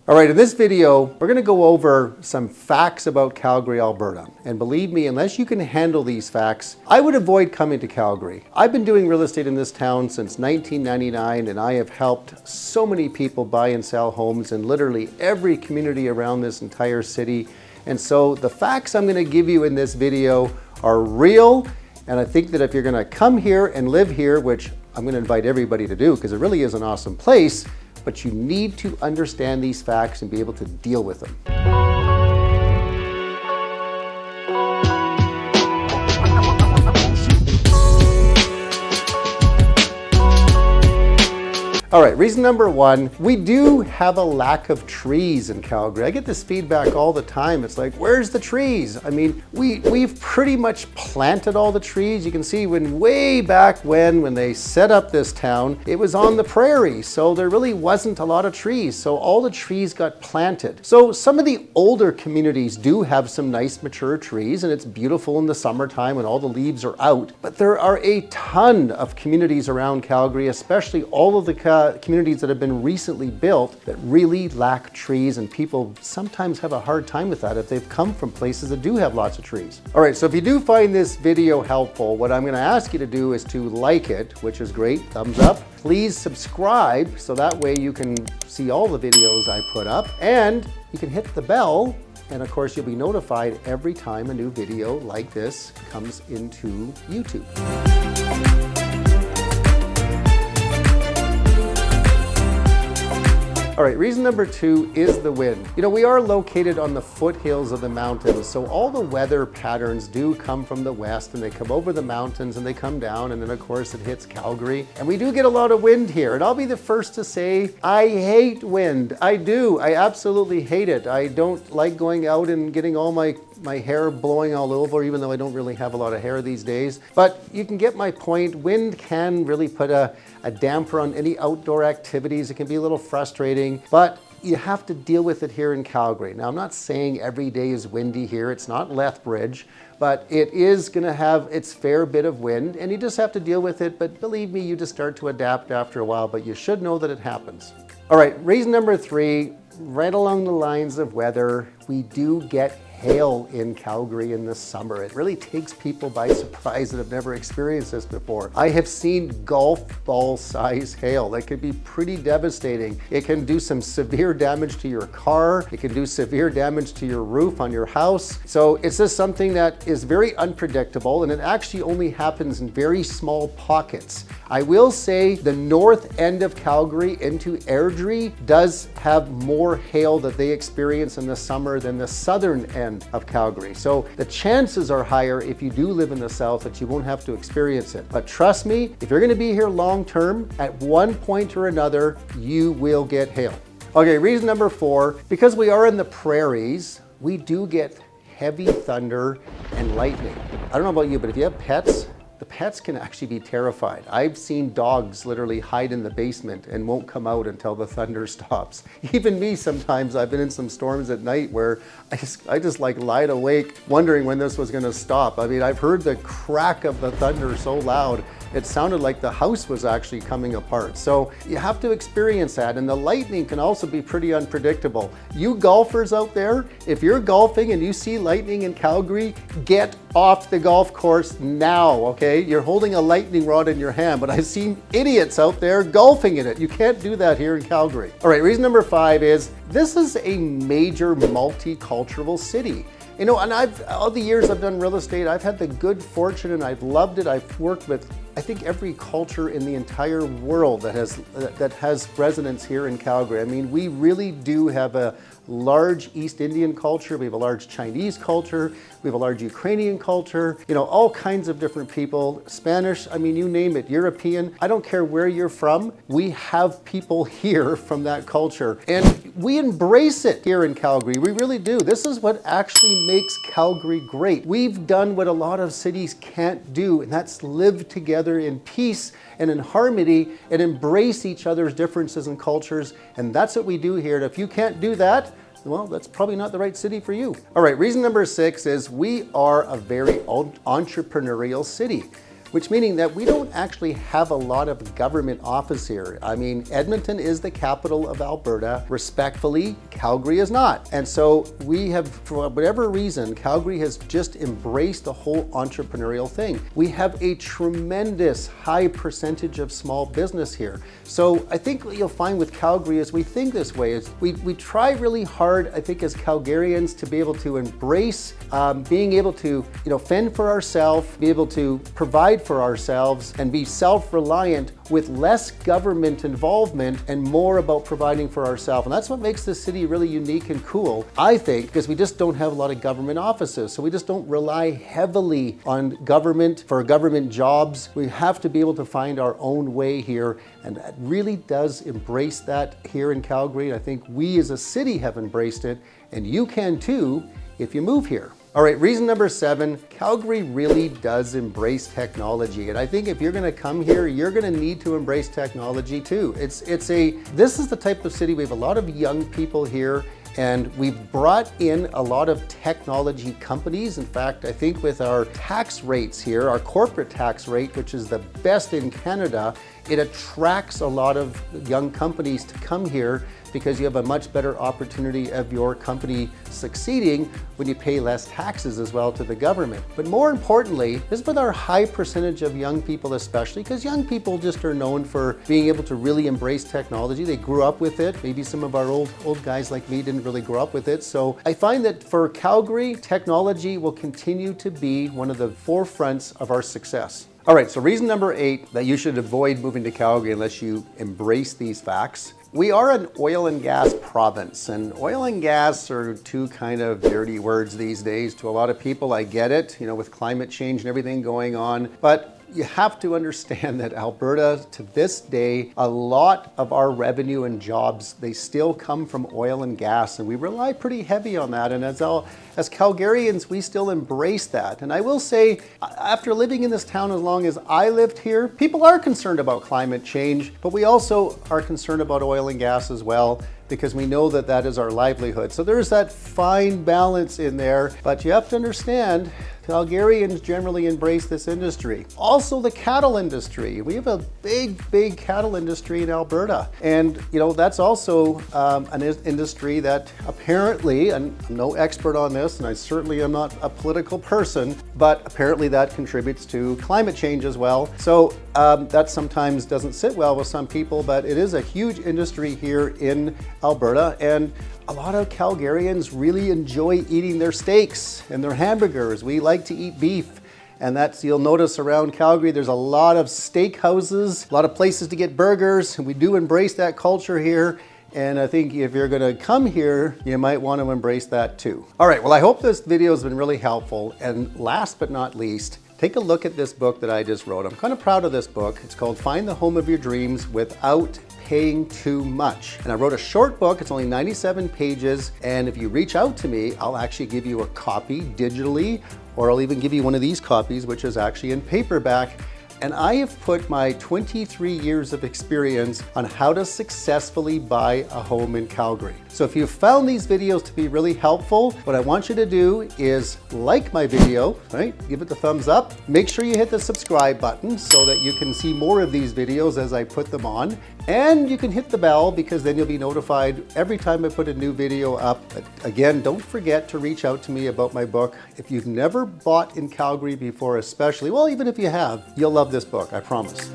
All right, in this video, we're gonna go over some facts about Calgary, Alberta. And believe me, unless you can handle these facts, I would avoid coming to Calgary. I've been doing real estate in this town since 1999, and I have helped so many people buy and sell homes in literally every community around this entire city. And so the facts I'm gonna give you in this video are real, and I think that if you're gonna come here and live here, which I'm gonna invite everybody to do because it really is an awesome place, but you need to understand these facts and be able to deal with them. All right, reason number one, we do have a lack of trees in Calgary. I get this feedback all the time. It's like, where's the trees? I mean, we've pretty much planted all the trees. You can see way back when they set up this town, it was on the prairie. So there really wasn't a lot of trees. So all the trees got planted. So some of the older communities do have some nice mature trees, and it's beautiful in the summertime when all the leaves are out. But there are a ton of communities around Calgary, especially all of the communities that have been recently built that really lack trees, and people sometimes have a hard time with that if they've come from places that do have lots of trees. All right, so if you do find this video helpful, what I'm going to ask you to do is to like it, which is great, thumbs up. Please subscribe so that way you can see all the videos I put up, and you can hit the bell, and of course you'll be notified every time a new video like this comes into YouTube. All right, reason number two is the wind. You know, we are located on the foothills of the mountains, so all the weather patterns do come from the west, and they come over the mountains and they come down, and then of course it hits Calgary. And we do get a lot of wind here, and I'll be the first to say, I hate wind. I do, I absolutely hate it. I don't like going out and getting all my hair blowing all over, even though I don't really have a lot of hair these days. But you can get my point. Wind can really put a damper on any outdoor activities. It can be a little frustrating, but you have to deal with it here in Calgary. Now, I'm not saying every day is windy here. It's not Lethbridge, but it is gonna have its fair bit of wind, and you just have to deal with it. But believe me, you just start to adapt after a while, but you should know that it happens. All right, reason number three, right along the lines of weather, we do get hail in Calgary in the summer. It really takes people by surprise that have never experienced this before. I have seen golf ball size hail that could be pretty devastating. It can do some severe damage to your car. It can do severe damage to your roof on your house. So it's just something that is very unpredictable, and it actually only happens in very small pockets. I will say the north end of Calgary into Airdrie does have more hail that they experience in the summer than the southern end of Calgary. So the chances are higher if you do live in the south that you won't have to experience it. But trust me, if you're going to be here long term, at one point or another, you will get hail. Okay, reason number four, because we are in the prairies, we do get heavy thunder and lightning. I don't know about you, but if you have pets, the pets can actually be terrified. I've seen dogs literally hide in the basement and won't come out until the thunder stops. Even me, sometimes I've been in some storms at night where I just like lied awake wondering when this was gonna stop. I mean, I've heard the crack of the thunder so loud, it sounded like the house was actually coming apart. So you have to experience that. And the lightning can also be pretty unpredictable. You golfers out there, if you're golfing and you see lightning in Calgary, get off the golf course now, okay? You're holding a lightning rod in your hand, but I've seen idiots out there golfing in it. You can't do that here in Calgary. All right, reason number five is this is a major multicultural city. You know, and all the years I've done real estate, I've had the good fortune and I've loved it. I've worked with, I think, every culture in the entire world that has residence here in Calgary. I mean, we really do have a large East Indian culture. We have a large Chinese culture. We have a large Ukrainian culture, you know, all kinds of different people. Spanish, I mean, you name it, European. I don't care where you're from. We have people here from that culture, and we embrace it here in Calgary. We really do. This is what actually makes Calgary great. We've done what a lot of cities can't do, and that's live together in peace and in harmony and embrace each other's differences and cultures. And that's what we do here. And if you can't do that, well, that's probably not the right city for you. All right, reason number six is we are a very entrepreneurial city. which meaning that we don't actually have a lot of government office here. I mean, Edmonton is the capital of Alberta. Respectfully, Calgary is not. And so we have, for whatever reason, Calgary has just embraced the whole entrepreneurial thing. We have a tremendous high percentage of small business here. So I think what you'll find with Calgary is we think this way, is we try really hard, I think, as Calgarians to be able to embrace being able to, fend for ourselves, be able to provide for ourselves and be self-reliant with less government involvement and more about providing for ourselves. And that's what makes this city really unique and cool, I think, because we just don't have a lot of government offices. So we just don't rely heavily on government for government jobs. We have to be able to find our own way here. And that really does embrace that here in Calgary. I think we as a city have embraced it, and you can too if you move here. All right, reason number 7, Calgary really does embrace technology. And I think if you're gonna come here, you're gonna need to embrace technology too. This is the type of city, we have a lot of young people here, and we've brought in a lot of technology companies. In fact, I think with our tax rates here, our corporate tax rate, which is the best in Canada, it attracts a lot of young companies to come here because you have a much better opportunity of your company succeeding when you pay less taxes as well to the government. But more importantly, is with our high percentage of young people especially, because young people just are known for being able to really embrace technology. They grew up with it. Maybe some of our old guys like me didn't really grow up with it. So I find that for Calgary, technology will continue to be one of the forefronts of our success. All right, so reason number 8 that you should avoid moving to Calgary unless you embrace these facts. We are an oil and gas province, and oil and gas are two kind of dirty words these days to a lot of people. I get it, with climate change and everything going on, but you have to understand that Alberta, to this day, a lot of our revenue and jobs, they still come from oil and gas, and we rely pretty heavy on that. And as Calgarians, we still embrace that. And I will say, after living in this town as long as I lived here, people are concerned about climate change, but we also are concerned about oil and gas as well, because we know that that is our livelihood. So there's that fine balance in there, but you have to understand, Calgarians generally embrace this industry. Also the cattle industry. We have a big cattle industry in Alberta. And that's also an industry that apparently, and I'm no expert on this, and I certainly am not a political person, but apparently that contributes to climate change as well. So that sometimes doesn't sit well with some people, but it is a huge industry here in Alberta. And a lot of Calgarians really enjoy eating their steaks and their hamburgers. We like to eat beef. And you'll notice around Calgary, there's a lot of steak houses, a lot of places to get burgers. And we do embrace that culture here. And I think if you're gonna come here, you might want to embrace that too. All right, well, I hope this video has been really helpful. And last but not least, take a look at this book that I just wrote. I'm kind of proud of this book. It's called Find the Home of Your Dreams Without Paying Too Much. And I wrote a short book, it's only 97 pages. And if you reach out to me, I'll actually give you a copy digitally, or I'll even give you one of these copies, which is actually in paperback. And I have put my 23 years of experience on how to successfully buy a home in Calgary. So if you found these videos to be really helpful, what I want you to do is like my video, right? Give it the thumbs up. Make sure you hit the subscribe button so that you can see more of these videos as I put them on. And you can hit the bell because then you'll be notified every time I put a new video up. But again, don't forget to reach out to me about my book. If you've never bought in Calgary before, especially, well, even if you have, you'll love this book, I promise.